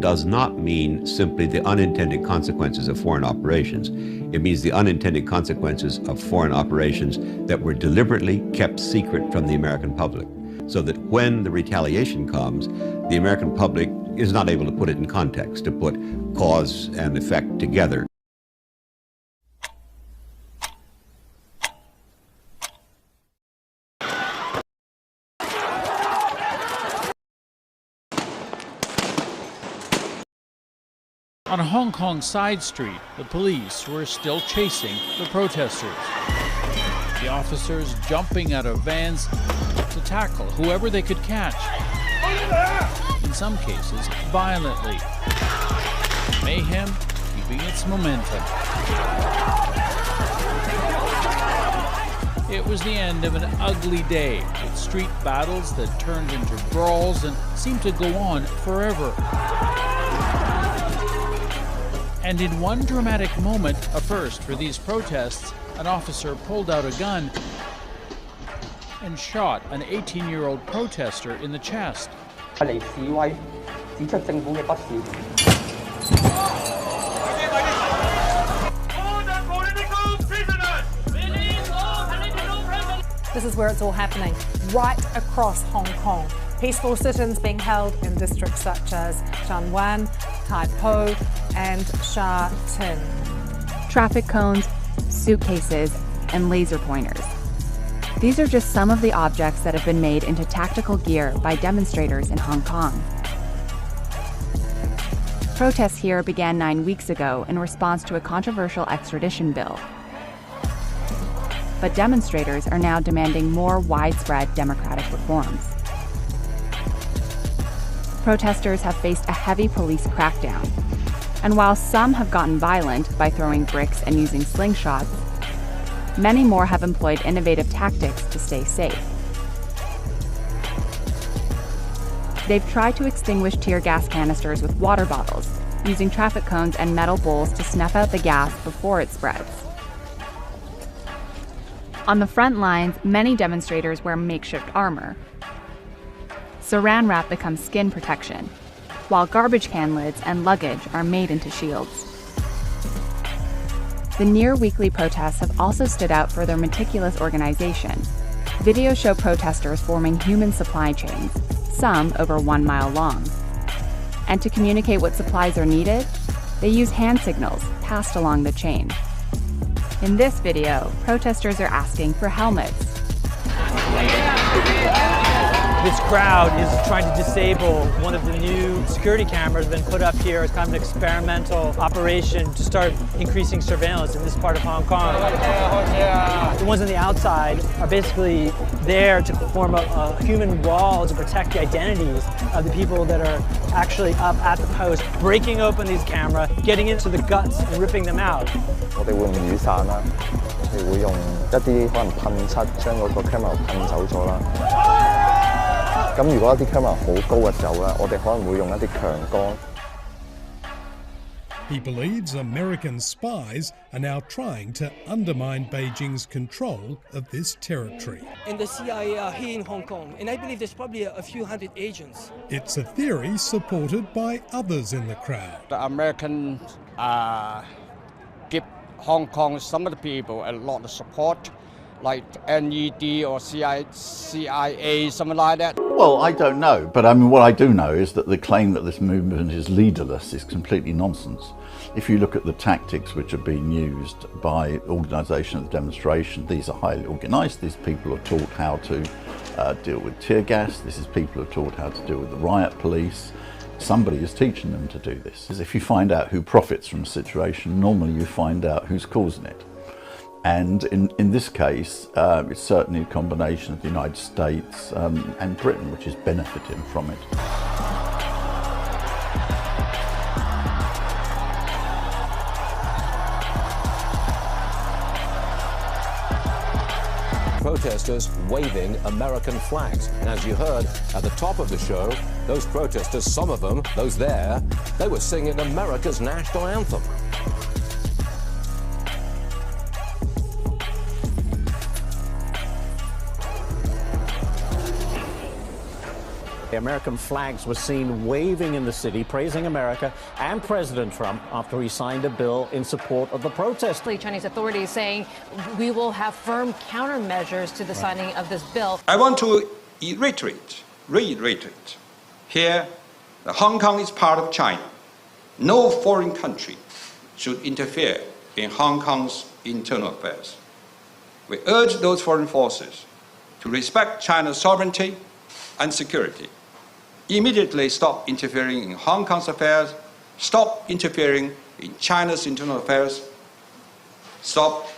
does not mean simply the unintended consequences of foreign operations. It means the unintended consequences of foreign operations that were deliberately kept secret from the American public, so that when the retaliation comes, the American public is not able to put it in context, to put cause and effect together. On a Hong Kong side street, the police were still chasing the protesters. The officers jumping out of vans to tackle whoever they could catch. In some cases, violently. Mayhem keeping its momentum. It was the end of an ugly day, with street battles that turned into brawls and seemed to go on forever. And in one dramatic moment, a first for these protests, an officer pulled out a gun and shot an 18-year-old protester in the chest. This is where it's all happening, right across Hong Kong. Peaceful sit-ins being held in districts such as Shan Wan, Tai Po, and Sha Tin. Traffic cones, suitcases, and laser pointers. These are just some of the objects that have been made into tactical gear by demonstrators in Hong Kong. Protests here began 9 weeks ago in response to a controversial extradition bill. But demonstrators are now demanding more widespread democratic reforms. Protesters have faced a heavy police crackdown. And while some have gotten violent by throwing bricks and using slingshots, many more have employed innovative tactics to stay safe. They've tried to extinguish tear gas canisters with water bottles, using traffic cones and metal bowls to snuff out the gas before it spreads. On the front lines, many demonstrators wear makeshift armor. Saran wrap becomes skin protection, while garbage can lids and luggage are made into shields. The near-weekly protests have also stood out for their meticulous organization. Videos show protesters forming human supply chains, some over 1 mile long. And to communicate what supplies are needed, they use hand signals passed along the chain. In this video, protesters are asking for helmets. This crowd is trying to disable one of the new security cameras that have been put up here as kind of an experimental operation to start increasing surveillance in this part of Hong Kong. The ones on the outside are basically there to form a human wall to protect the identities of the people that are actually up at the post, breaking open these cameras, getting into the guts and ripping them out. 我哋會用雨傘啦，我哋會用一啲可能噴漆將嗰個 camera 噴走咗啦。咁如果一啲 camera 好高嘅時候咧，我哋可能會用一啲強光。He believes American spies are now trying to undermine Beijing's control of this territory. And the CIA are here in Hong Kong, and I believe there's probably a few hundred agents. It's a theory supported by others in the crowd. The Americans give Hong Kong, some of the people, a lot of support, like NED or CIA, something like that. Well, I don't know, but I mean, what I do know is that the claim that this movement is leaderless is completely nonsense. If you look at the tactics which are being used by organisation of the demonstration, these are highly organised. These people are taught how to deal with tear gas. This is people who are taught how to deal with the riot police. Somebody is teaching them to do this. If you find out who profits from a situation, normally you find out who's causing it. And in this case, it's certainly a combination of the United States and Britain, which is benefiting from it. Protesters waving American flags. And as you heard at the top of the show, those protesters, some of them, those there, they were singing America's national anthem. American flags were seen waving in the city, praising America and President Trump after he signed a bill in support of the protest. Chinese authorities saying we will have firm countermeasures to the signing of this bill. I want to reiterate, here that Hong Kong is part of China. No foreign country should interfere in Hong Kong's internal affairs. We urge those foreign forces to respect China's sovereignty and security, immediately stop interfering in Hong Kong's affairs, stop interfering in China's internal affairs, stop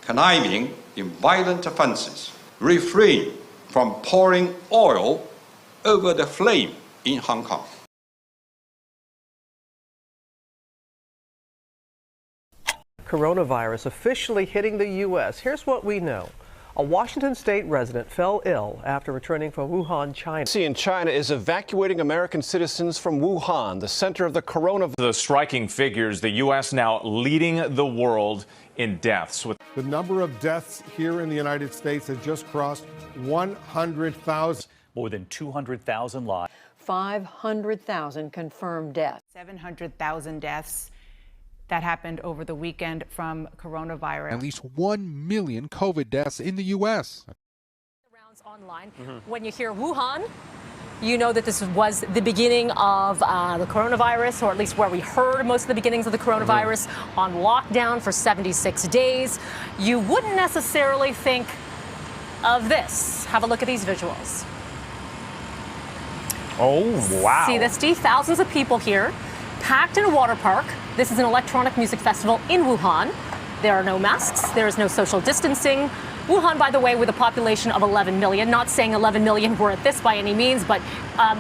conniving in violent offenses, refrain from pouring oil over the flame in Hong Kong. Coronavirus officially hitting the U.S. Here's what we know. A Washington state resident fell ill after returning from Wuhan, China. China is evacuating American citizens from Wuhan, the center of the coronavirus. The striking figures, the U.S. now leading the world in deaths. The number of deaths here in the United States has just crossed 100,000. More than 200,000 lives. 500,000 confirmed deaths. 700,000 deaths. That happened over the weekend from coronavirus. At least 1 million COVID deaths in the U.S. Online. When you hear Wuhan, you know that this was the beginning of the coronavirus, or at least where we heard most of the beginnings of the coronavirus, on lockdown for 76 days. You wouldn't necessarily think of this. Have a look at these visuals. Oh, wow. See this, Steve? Thousands of people here, packed in a water park. This is an electronic music festival in Wuhan. There are no masks. There is no social distancing. Wuhan, by the way, with a population of 11 million. Not saying 11 million were at this by any means, but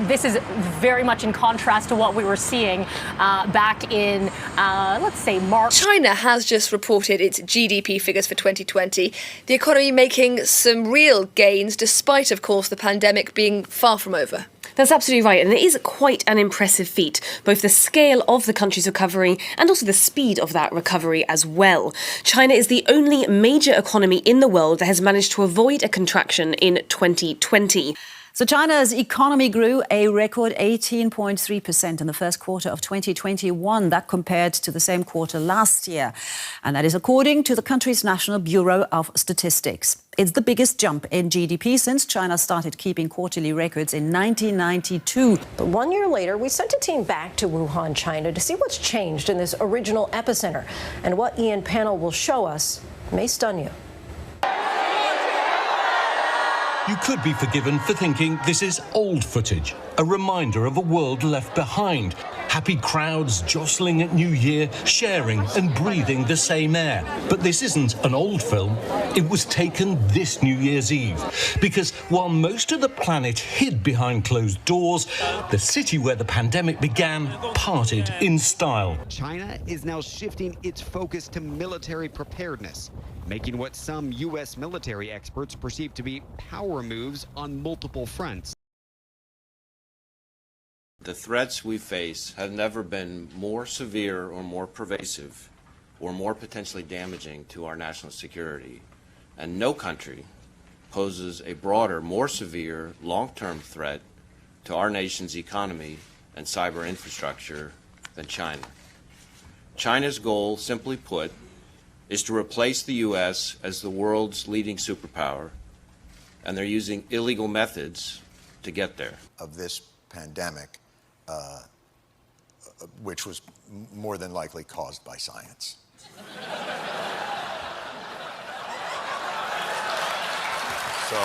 this is very much in contrast to what we were seeing back in, let's say, March. China has just reported its GDP figures for 2020. The economy making some real gains, despite, of course, the pandemic being far from over. That's absolutely right, and it is quite an impressive feat, both the scale of the country's recovery and also the speed of that recovery as well. China is the only major economy in the world that has managed to avoid a contraction in 2020. So China's economy grew a record 18.3% in the first quarter of 2021. That compared to the same quarter last year. And that is according to the country's National Bureau of Statistics. It's the biggest jump in GDP since China started keeping quarterly records in 1992. But 1 year later, we sent a team back to Wuhan, China to see what's changed in this original epicenter. And what Ian Panel will show us may stun you. You could be forgiven for thinking this is old footage, a reminder of a world left behind. Happy crowds jostling at New Year, sharing and breathing the same air. But this isn't an old film. It was taken this New Year's Eve. Because while most of the planet hid behind closed doors, the city where the pandemic began parted in style. China is now shifting its focus to military preparedness, making what some U.S. military experts perceive to be power moves on multiple fronts. The threats we face have never been more severe or more pervasive or more potentially damaging to our national security. And no country poses a broader, more severe, long-term threat to our nation's economy and cyber infrastructure than China. China's goal, simply put, is to replace the U.S. as the world's leading superpower, and they're using illegal methods to get there. Of this pandemic, which was more than likely caused by science. So,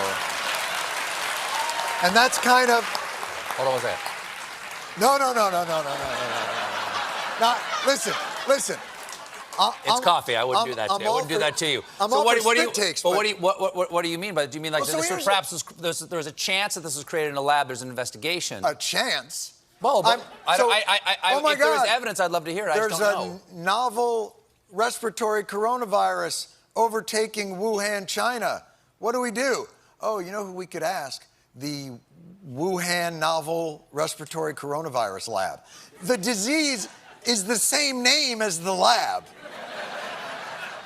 and that's kind of. Hold on, what's that? No. Now, listen. It's coffee. I wouldn't do that to you. I wouldn't do that to you. So what do you mean by that? Do you mean like perhaps there's a chance that this was created in a lab? There's an investigation. A chance? Well, but oh my if there God. is evidence, I'd love to hear it. There's I just don't know. a novel respiratory coronavirus overtaking Wuhan, China. What do? Oh, you know who we could ask? The Wuhan Novel Respiratory Coronavirus Lab. The disease is the same name as the lab.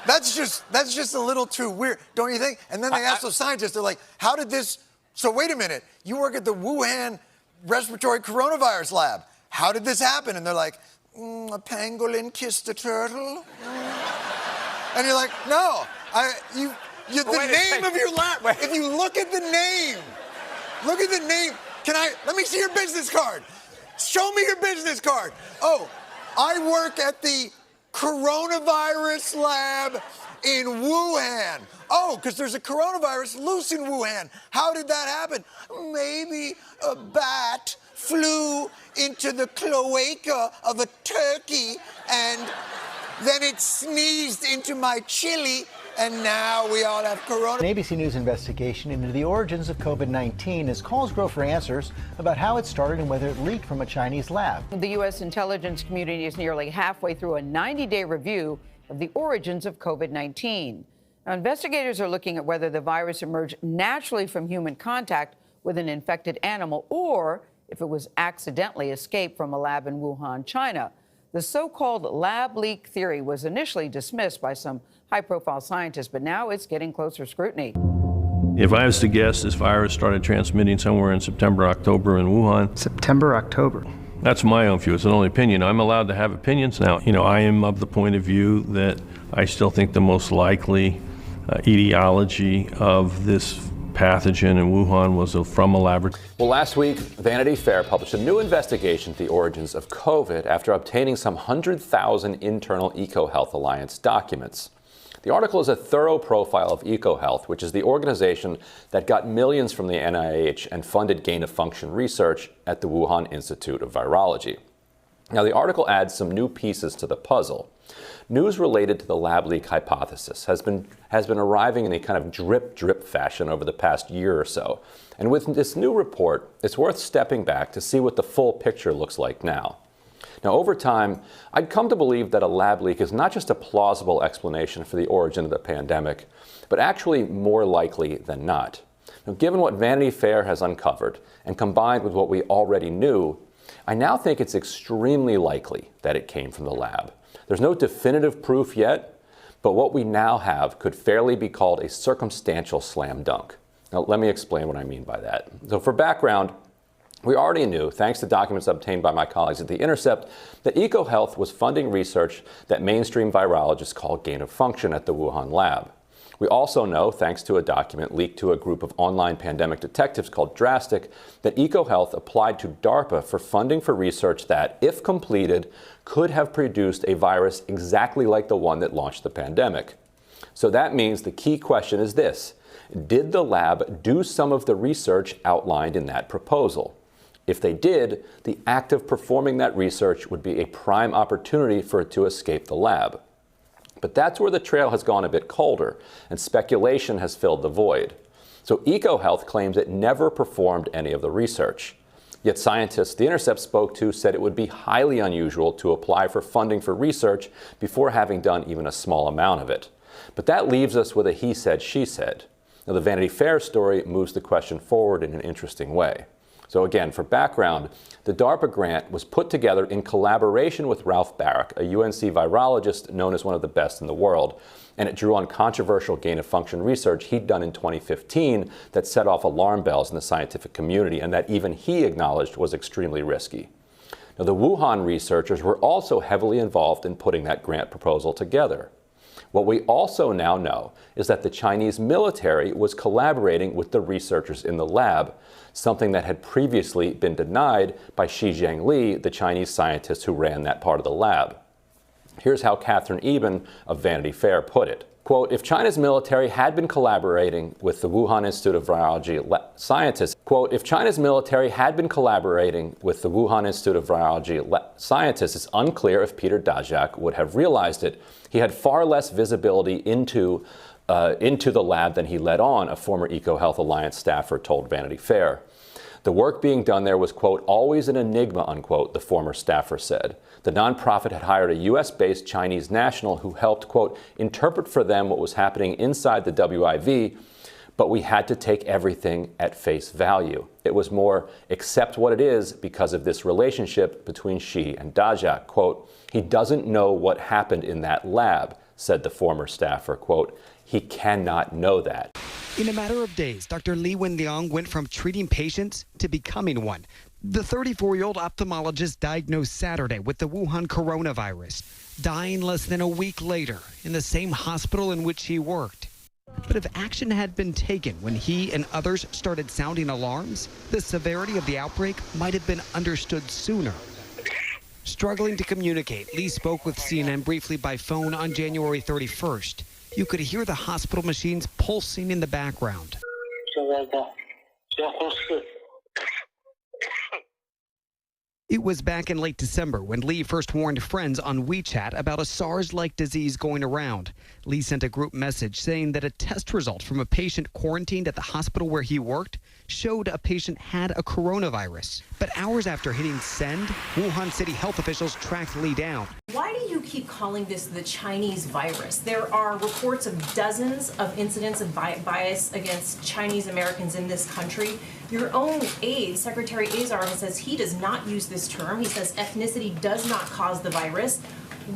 That's just a little too weird, don't you think? And then they ask those scientists, they're like, how did this... So wait a minute, you work at the Wuhan respiratory coronavirus lab. How did this happen? And they're like, a pangolin kissed a turtle. And you're like, no, the name of your lab. If you look at the name, let me see your business card. Show me your business card. Oh, I work at the coronavirus lab in Wuhan. Oh, because there's a coronavirus loose in Wuhan. How did that happen? Maybe a bat flew into the cloaca of a turkey and then it sneezed into my chili, and now we all have corona. An ABC News investigation into the origins of COVID-19 as calls grow for answers about how it started and whether it leaked from a Chinese lab. The U.S. intelligence community is nearly halfway through a 90-day review of the origins of COVID-19. Now, investigators are looking at whether the virus emerged naturally from human contact with an infected animal or if it was accidentally escaped from a lab in Wuhan, China. The so-called lab leak theory was initially dismissed by some high-profile scientists, but now it's getting closer scrutiny. If I was to guess, this virus started transmitting somewhere in September, October in Wuhan. September, October. That's my own view. It's an only opinion. I'm allowed to have opinions now. I am of the point of view that I still think the most likely etiology of this pathogen in Wuhan was from a laboratory. Well, last week, Vanity Fair published a new investigation into the origins of COVID after obtaining some 100,000 internal EcoHealth Alliance documents. The article is a thorough profile of EcoHealth, which is the organization that got millions from the NIH and funded gain-of-function research at the Wuhan Institute of Virology. Now, the article adds some new pieces to the puzzle. News related to the lab leak hypothesis has been arriving in a kind of drip fashion over the past year or so. And with this new report, it's worth stepping back to see what the full picture looks like now. Now, over time, I'd come to believe that a lab leak is not just a plausible explanation for the origin of the pandemic, but actually more likely than not. Now, given what Vanity Fair has uncovered, and combined with what we already knew, I now think it's extremely likely that it came from the lab. There's no definitive proof yet, but what we now have could fairly be called a circumstantial slam dunk. Now, let me explain what I mean by that. So for background, we already knew, thanks to documents obtained by my colleagues at The Intercept, that EcoHealth was funding research that mainstream virologists call gain-of-function at the Wuhan lab. We also know, thanks to a document leaked to a group of online pandemic detectives called Drastic, that EcoHealth applied to DARPA for funding for research that, if completed, could have produced a virus exactly like the one that launched the pandemic. So that means the key question is this: did the lab do some of the research outlined in that proposal? If they did, the act of performing that research would be a prime opportunity for it to escape the lab. But that's where the trail has gone a bit colder, and speculation has filled the void. So EcoHealth claims it never performed any of the research. Yet scientists The Intercept spoke to said it would be highly unusual to apply for funding for research before having done even a small amount of it. But that leaves us with a he said, she said. Now, the Vanity Fair story moves the question forward in an interesting way. So again, for background, the DARPA grant was put together in collaboration with Ralph Baric, a UNC virologist known as one of the best in the world, and it drew on controversial gain-of-function research he'd done in 2015 that set off alarm bells in the scientific community and that even he acknowledged was extremely risky. Now, the Wuhan researchers were also heavily involved in putting that grant proposal together. What we also now know is that the Chinese military was collaborating with the researchers in the lab, something that had previously been denied by Shi Zhengli, the Chinese scientist who ran that part of the lab. Here's how Catherine Eben of Vanity Fair put it. Quote, if China's military had been collaborating with the Wuhan Institute of Virology scientists, quote, if China's military had been collaborating with the Wuhan Institute of Virology scientists, it's unclear if Peter Daszak would have realized it. He had far less visibility into the lab than he let on, a former EcoHealth Alliance staffer told Vanity Fair. The work being done there was, quote, always an enigma, unquote, the former staffer said. The nonprofit had hired a U.S.-based Chinese national who helped, quote, interpret for them what was happening inside the WIV, but we had to take everything at face value. It was more, accept what it is because of this relationship between Xi and Daszak. Quote, he doesn't know what happened in that lab, said the former staffer. Quote, he cannot know that. In a matter of days, Dr. Li Wenliang went from treating patients to becoming one. The 34-year-old ophthalmologist diagnosed Saturday with the Wuhan coronavirus, dying less than a week later in the same hospital in which he worked. But if action had been taken when he and others started sounding alarms, the severity of the outbreak might have been understood sooner. Struggling to communicate, Lee spoke with CNN briefly by phone on January 31st. You could hear the hospital machines pulsing in the background. It was back in late December when Lee first warned friends on WeChat about a SARS-like disease going around. Lee sent a group message saying that a test result from a patient quarantined at the hospital where he worked showed a patient had a coronavirus. But hours after hitting send, Wuhan city health officials tracked Lee down. Why do you keep calling this the Chinese virus? There are reports of dozens of incidents of bias against Chinese Americans in this country. Your own aide, Secretary Azar, says he does not use this term. He says ethnicity does not cause the virus.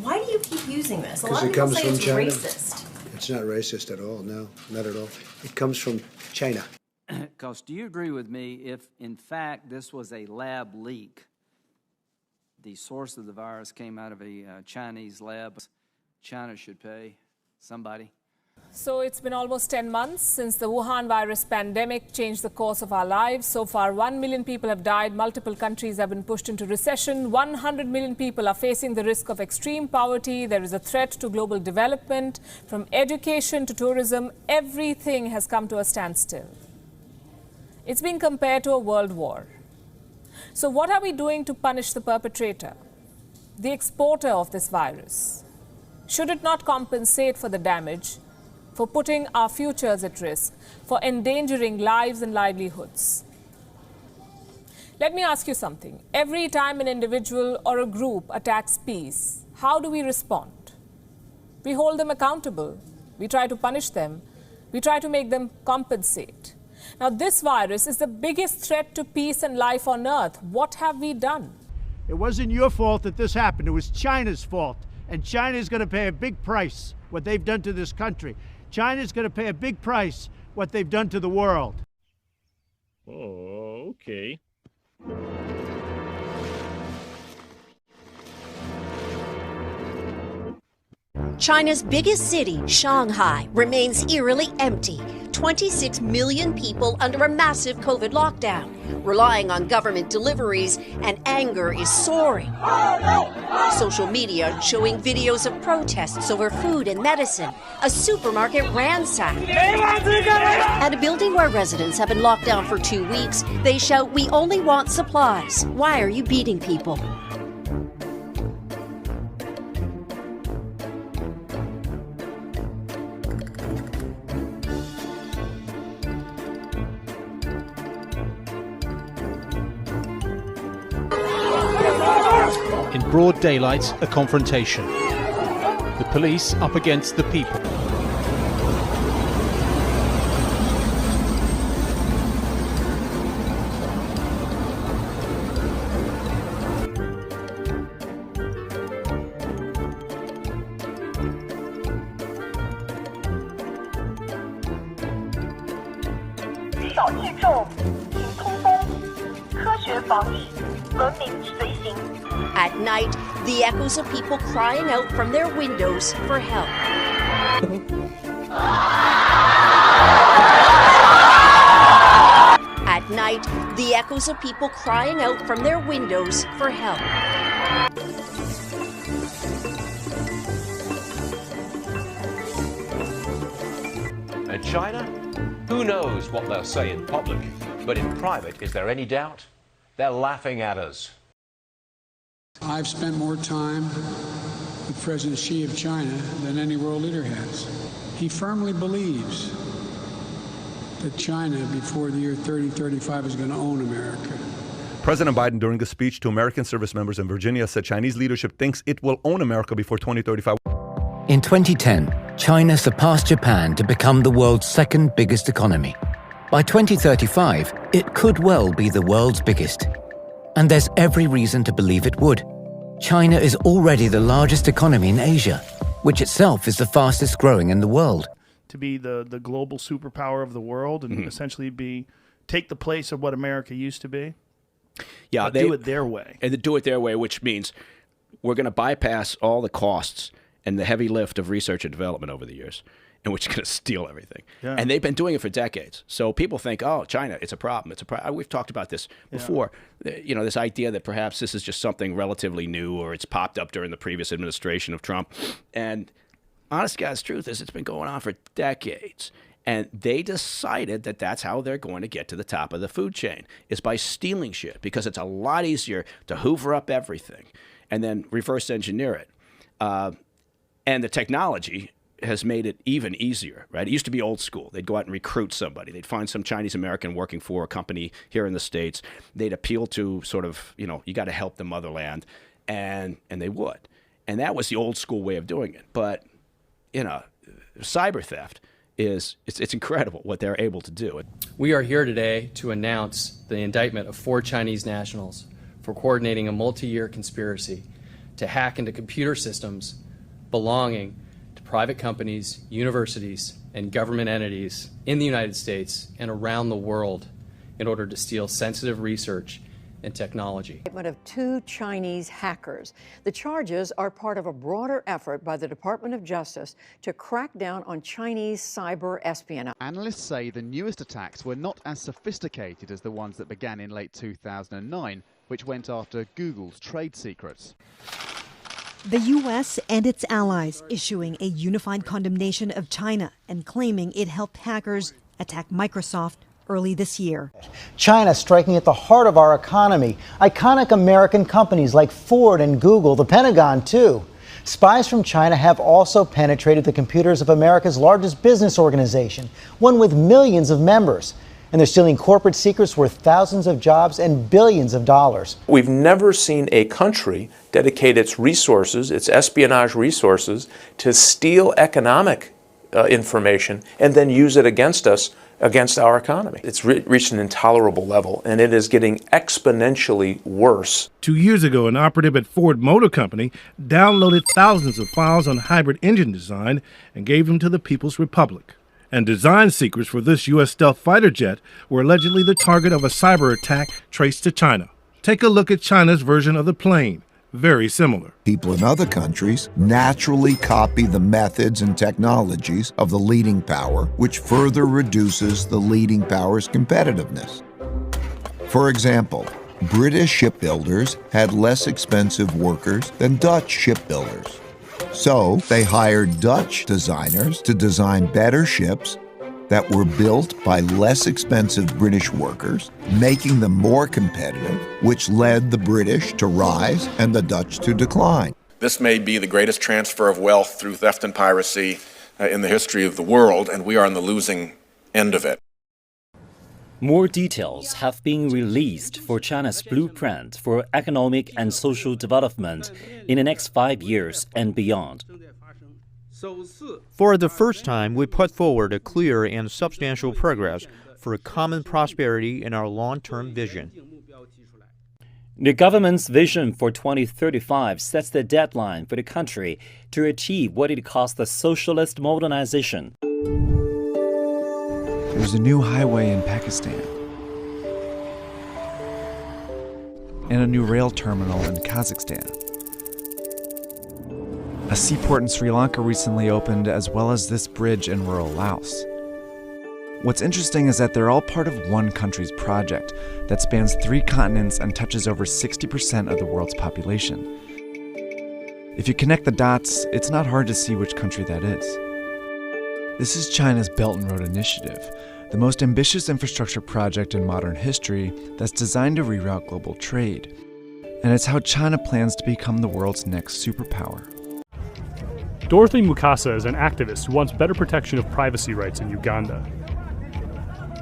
Why do you keep using this? A lot of people say it's racist. It's not racist at all. No, not at all. It comes from China. Because do you agree with me if, in fact, this was a lab leak, the source of the virus came out of a Chinese lab, China should pay somebody? So it's been almost 10 months since the Wuhan virus pandemic changed the course of our lives. So far, 1 million people have died. Multiple countries have been pushed into recession. 100 million people are facing the risk of extreme poverty. There is a threat to global development. From education to tourism, everything has come to a standstill. It's being compared to a world war. So what are we doing to punish the perpetrator, the exporter of this virus? Should it not compensate for the damage, for putting our futures at risk, for endangering lives and livelihoods? Let me ask you something. Every time an individual or a group attacks peace, how do we respond? We hold them accountable. We try to punish them. We try to make them compensate. Now, this virus is the biggest threat to peace and life on Earth. What have we done? It wasn't your fault that this happened. It was China's fault. And China is going to pay a big price, what they've done to this country. China is going to pay a big price, what they've done to the world. Oh, okay. China's biggest city, Shanghai, remains eerily empty. 26 million people under a massive COVID lockdown, relying on government deliveries, and anger is soaring. Social media showing videos of protests over food and medicine, a supermarket ransacked, at a building where residents have been locked down for 2 weeks. They shout, "We only want supplies. Why are you beating people?" In broad daylight, a confrontation. The police up against the people. At night, the echoes of people crying out from their windows for help. At night, the echoes of people crying out from their windows for help. And China? Who knows what they'll say in public, but in private, is there any doubt? They're laughing at us. I've spent more time with President Xi of China than any world leader has. He firmly believes that China, before the year 3035, is going to own America. President Biden, during a speech to American service members in Virginia, said Chinese leadership thinks it will own America before 2035. In 2010, China surpassed Japan to become the world's second biggest economy. By 2035, it could well be the world's biggest. And there's every reason to believe it would. China is already the largest economy in Asia, which itself is the fastest growing in the world. To be the global superpower of the world and essentially take the place of what America used to be. Yeah, they do it their way. And they do it their way, which means we're going to bypass all the costs and the heavy lift of research and development over the years, and we're just going to steal everything. Yeah. And they've been doing it for decades. So people think, oh, China, it's a problem. We've talked about this before. You know, this idea that perhaps this is just something relatively new, or it's popped up during the previous administration of Trump. And honest to God's truth is it's been going on for decades. And they decided that that's how they're going to get to the top of the food chain, is by stealing shit, because it's a lot easier to hoover up everything and then reverse engineer it. And the technology has made it even easier, right? It used to be old school. They'd go out and recruit somebody. They'd find some Chinese American working for a company here in the States. They'd appeal to sort of, you know, you got to help the motherland, and they would. And that was the old school way of doing it. But, you know, cyber theft it's incredible what they're able to do. We are here today to announce the indictment of 4 Chinese nationals for coordinating a multi-year conspiracy to hack into computer systems belonging to private companies, universities, and government entities in the United States and around the world in order to steal sensitive research and technology. Of 2 Chinese hackers. The charges are part of a broader effort by the Department of Justice to crack down on Chinese cyber espionage. Analysts say the newest attacks were not as sophisticated as the ones that began in late 2009, which went after Google's trade secrets. The U.S. and its allies issuing a unified condemnation of China and claiming it helped hackers attack Microsoft early this year. China striking at the heart of our economy. Iconic American companies like Ford and Google, the Pentagon too. Spies from China have also penetrated the computers of America's largest business organization, one with millions of members. And they're stealing corporate secrets worth thousands of jobs and billions of dollars. We've never seen a country dedicate its resources, its espionage resources, to steal economic information and then use it against us, against our economy. It's reached an intolerable level, and it is getting exponentially worse. 2 years ago, an operative at Ford Motor Company downloaded thousands of files on hybrid engine design and gave them to the People's Republic. And design secrets for this U.S. stealth fighter jet were allegedly the target of a cyber attack traced to China. Take a look at China's version of the plane. Very similar. People in other countries naturally copy the methods and technologies of the leading power, which further reduces the leading power's competitiveness. For example, British shipbuilders had less expensive workers than Dutch shipbuilders. So they hired Dutch designers to design better ships that were built by less expensive British workers, making them more competitive, which led the British to rise and the Dutch to decline. This may be the greatest transfer of wealth through theft and piracy in the history of the world, and we are on the losing end of it. More details have been released for China's blueprint for economic and social development in the next 5 years and beyond. For the first time, we put forward a clear and substantial progress for common prosperity in our long-term vision. The government's vision for 2035 sets the deadline for the country to achieve what it calls the socialist modernization. There's a new highway in Pakistan, and a new rail terminal in Kazakhstan. A seaport in Sri Lanka recently opened, as well as this bridge in rural Laos. What's interesting is that they're all part of one country's project that spans 3 continents and touches over 60% of the world's population. If you connect the dots, it's not hard to see which country that is. This is China's Belt and Road Initiative, the most ambitious infrastructure project in modern history that's designed to reroute global trade. And it's how China plans to become the world's next superpower. Dorothy Mukasa is an activist who wants better protection of privacy rights in Uganda.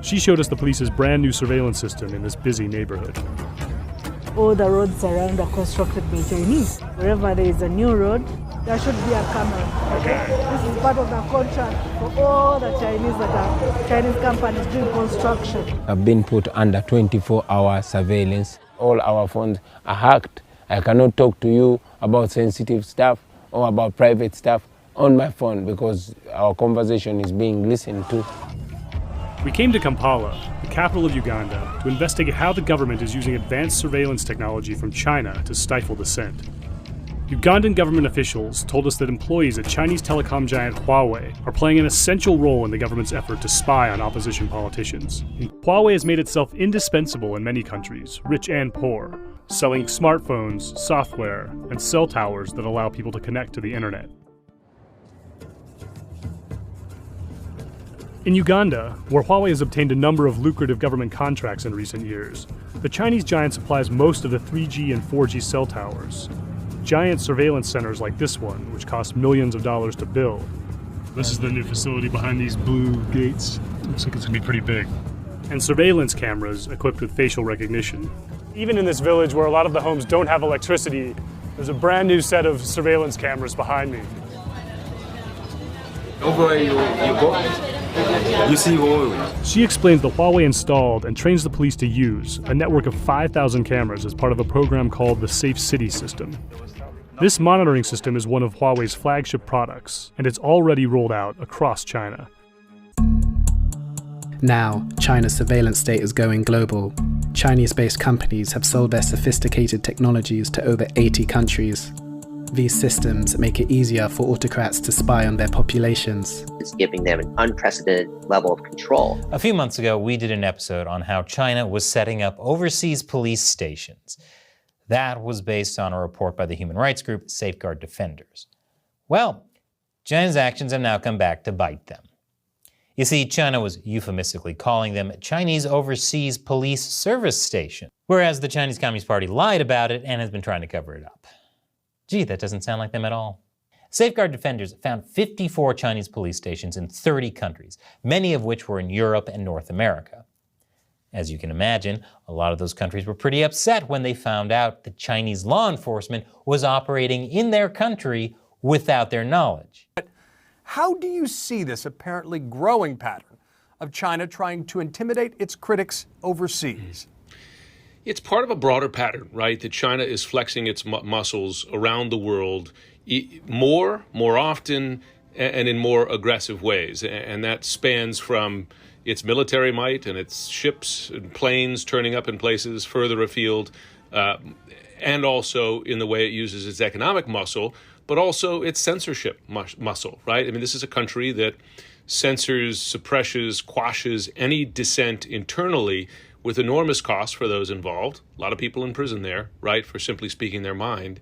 She showed us the police's brand new surveillance system in this busy neighborhood. All the roads around are constructed by Chinese. Wherever there is a new road, there should be a camera. Okay. This is part of the contract for all the Chinese companies doing construction. I've been put under 24-hour surveillance. All our phones are hacked. I cannot talk to you about sensitive stuff or about private stuff on my phone because our conversation is being listened to. We came to Kampala, the capital of Uganda, to investigate how the government is using advanced surveillance technology from China to stifle dissent. Ugandan government officials told us that employees at Chinese telecom giant Huawei are playing an essential role in the government's effort to spy on opposition politicians. Huawei has made itself indispensable in many countries, rich and poor, selling smartphones, software, and cell towers that allow people to connect to the internet. In Uganda, where Huawei has obtained a number of lucrative government contracts in recent years, the Chinese giant supplies most of the 3G and 4G cell towers. Giant surveillance centers like this one, which cost millions of dollars to build. This is the new facility behind these blue gates. Looks like it's gonna be pretty big. And surveillance cameras equipped with facial recognition. Even in this village where a lot of the homes don't have electricity, there's a brand new set of surveillance cameras behind me. Over you go, you see Huawei. She explains that Huawei installed and trains the police to use a network of 5,000 cameras as part of a program called the Safe City System. This monitoring system is one of Huawei's flagship products, and it's already rolled out across China. Now, China's surveillance state is going global. Chinese-based companies have sold their sophisticated technologies to over 80 countries. These systems make it easier for autocrats to spy on their populations. It's giving them an unprecedented level of control. A few months ago, we did an episode on how China was setting up overseas police stations. That was based on a report by the human rights group Safeguard Defenders. Well, China's actions have now come back to bite them. You see, China was euphemistically calling them Chinese Overseas Police Service Station, whereas the Chinese Communist Party lied about it and has been trying to cover it up. Gee, that doesn't sound like them at all. Safeguard Defenders found 54 Chinese police stations in 30 countries, many of which were in Europe and North America. As you can imagine, a lot of those countries were pretty upset when they found out that Chinese law enforcement was operating in their country without their knowledge. How do you see this apparently growing pattern of China trying to intimidate its critics overseas? It's part of a broader pattern, right? That China is flexing its muscles around the world more often, and in more aggressive ways. And that spans from its military might and its ships and planes turning up in places further afield, and also in the way it uses its economic muscle, but also its censorship muscle, right? I mean, this is a country that censors, suppresses, quashes any dissent internally with enormous costs for those involved. A lot of people in prison there, right, for simply speaking their mind.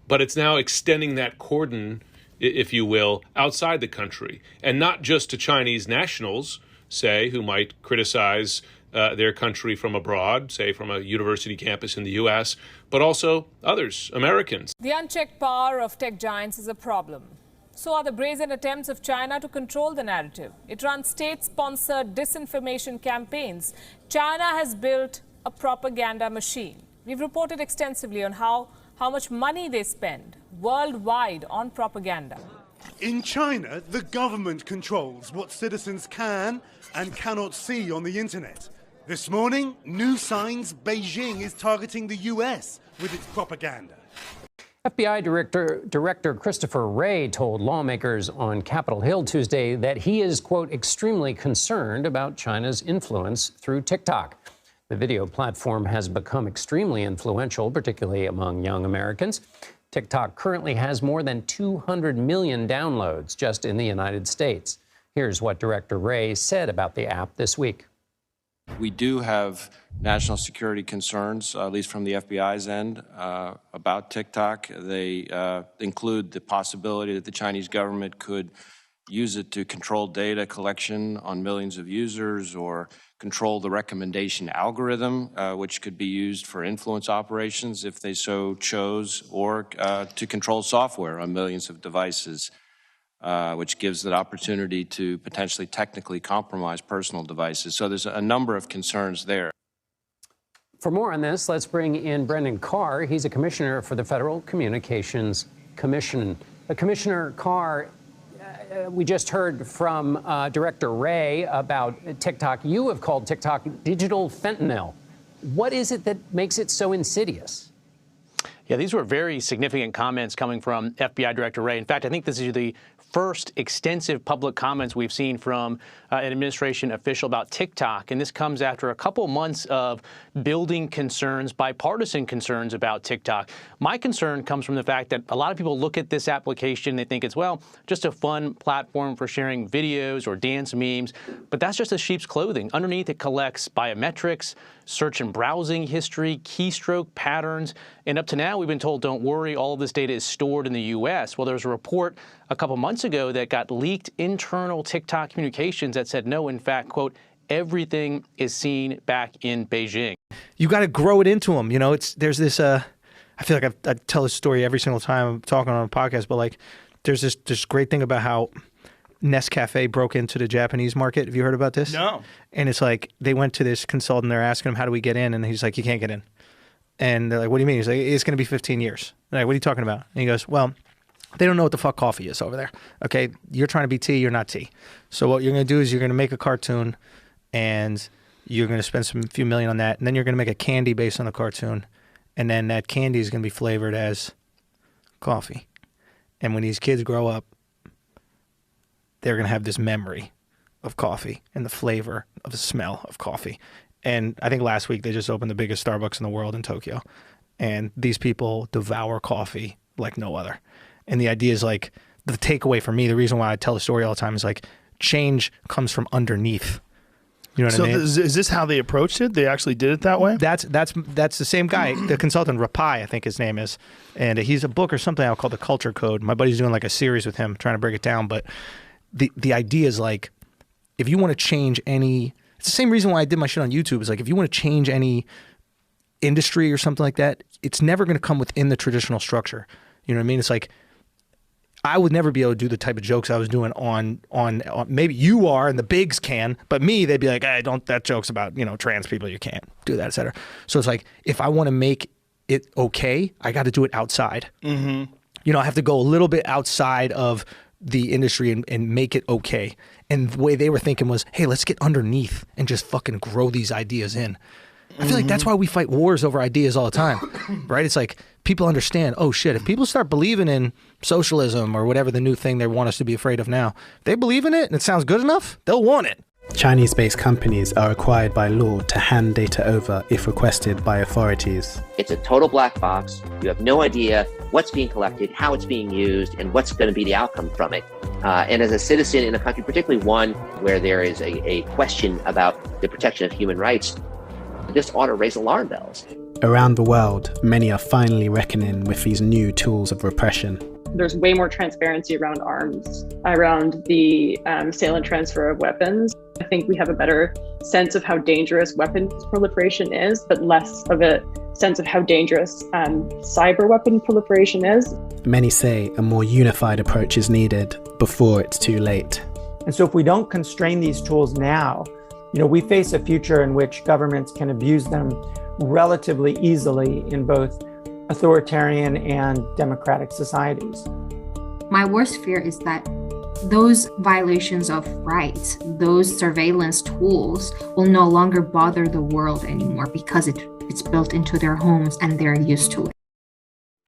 But it's now extending that cordon, if you will, outside the country, and not just to Chinese nationals, say, who might criticize their country from abroad, say from a university campus in the U.S., but also others, Americans. The unchecked power of tech giants is a problem. So are the brazen attempts of China to control the narrative. It runs state-sponsored disinformation campaigns. China has built a propaganda machine. We've reported extensively on how much money they spend worldwide on propaganda. In China, the government controls what citizens can and cannot see on the internet. This morning, new signs Beijing is targeting the US with its propaganda. FBI Director Christopher Wray told lawmakers on Capitol Hill Tuesday that he is, quote, extremely concerned about China's influence through TikTok. The video platform has become extremely influential, particularly among young Americans. TikTok currently has more than 200 million downloads just in the United States. Here's what Director Wray said about the app this week. We do have national security concerns, at least from the FBI's end, about TikTok. They include the possibility that the Chinese government could use it to control data collection on millions of users or control the recommendation algorithm, which could be used for influence operations if they so chose, or to control software on millions of devices, which gives the opportunity to potentially technically compromise personal devices. So there's a number of concerns there. For more on this, let's bring in Brendan Carr. He's a commissioner for the Federal Communications Commission. Commissioner Carr, we just heard from Director Wray about TikTok. You have called TikTok digital fentanyl. What is it that makes it so insidious? Yeah, these were very significant comments coming from FBI Director Wray. In fact, I think this is the first extensive public comments we've seen from an administration official about TikTok. And this comes after a couple months of building concerns, bipartisan concerns about TikTok. My concern comes from the fact that a lot of people look at this application, they think it's, well, just a fun platform for sharing videos or dance memes. But that's just a sheep's clothing. Underneath, it collects biometrics, search and browsing history, keystroke patterns. And up to now, we've been told, don't worry, all of this data is stored in the U.S. Well, there was a report a couple months ago that got leaked internal TikTok communications that said, no, in fact, quote, everything is seen back in Beijing. You got to grow it into them. You know, there's this, I feel like I tell this story every single time I'm talking on a podcast, but like there's this great thing about how Nescafe broke into the Japanese market. Have you heard about this? No. And it's like they went to this consultant, they're asking him, how do we get in? And he's like, you can't get in. And they're like, what do you mean? He's like, it's going to be 15 years. They're like, what are you talking about? And he goes, well, they don't know what the fuck coffee is over there. Okay, you're trying to be tea, you're not tea. So what you're going to do is you're going to make a cartoon and you're going to spend some few million on that. And then you're going to make a candy based on the cartoon. And then that candy is going to be flavored as coffee. And when these kids grow up, they're going to have this memory of coffee and the flavor of the smell of coffee. And I think last week they just opened the biggest Starbucks in the world in Tokyo. And these people devour coffee like no other. And the idea is like, the takeaway for me, the reason why I tell the story all the time is like, change comes from underneath. You know what I mean? So is this how they approached it? They actually did it that way? That's the same guy, the consultant, Rapai, I think his name is. And he's a book or something out called The Culture Code. My buddy's doing like a series with him, trying to break it down. But the idea is like, if you want to change any, it's the same reason why I did my shit on YouTube, is like, if you want to change any industry or something like that, it's never going to come within the traditional structure. You know what I mean? It's like, I would never be able to do the type of jokes I was doing on maybe you are and the bigs can, but me, they'd be like, hey, that joke's about, you know, trans people, you can't do that, et cetera. So it's like, if I want to make it okay, I got to do it outside. Mm-hmm. You know, I have to go a little bit outside of the industry and make it okay. And the way they were thinking was, hey, let's get underneath and just fucking grow these ideas in. I feel like that's why we fight wars over ideas all the time, right? It's like people understand, oh shit, if people start believing in socialism or whatever the new thing they want us to be afraid of now, if they believe in it and it sounds good enough, they'll want it. Chinese-based companies are required by law to hand data over if requested by authorities. It's a total black box. You have no idea what's being collected, how it's being used, and what's going to be the outcome from it. And as a citizen in a country, particularly one where there is a question about the protection of human rights, this ought to raise alarm bells. Around the world, many are finally reckoning with these new tools of repression. There's way more transparency around arms, around the sale and transfer of weapons. I think we have a better sense of how dangerous weapons proliferation is, but less of a sense of how dangerous cyber weapon proliferation is. Many say a more unified approach is needed before it's too late. And so if we don't constrain these tools now, you know, we face a future in which governments can abuse them relatively easily in both authoritarian and democratic societies. My worst fear is that those violations of rights, those surveillance tools will no longer bother the world anymore because it's built into their homes and they're used to it.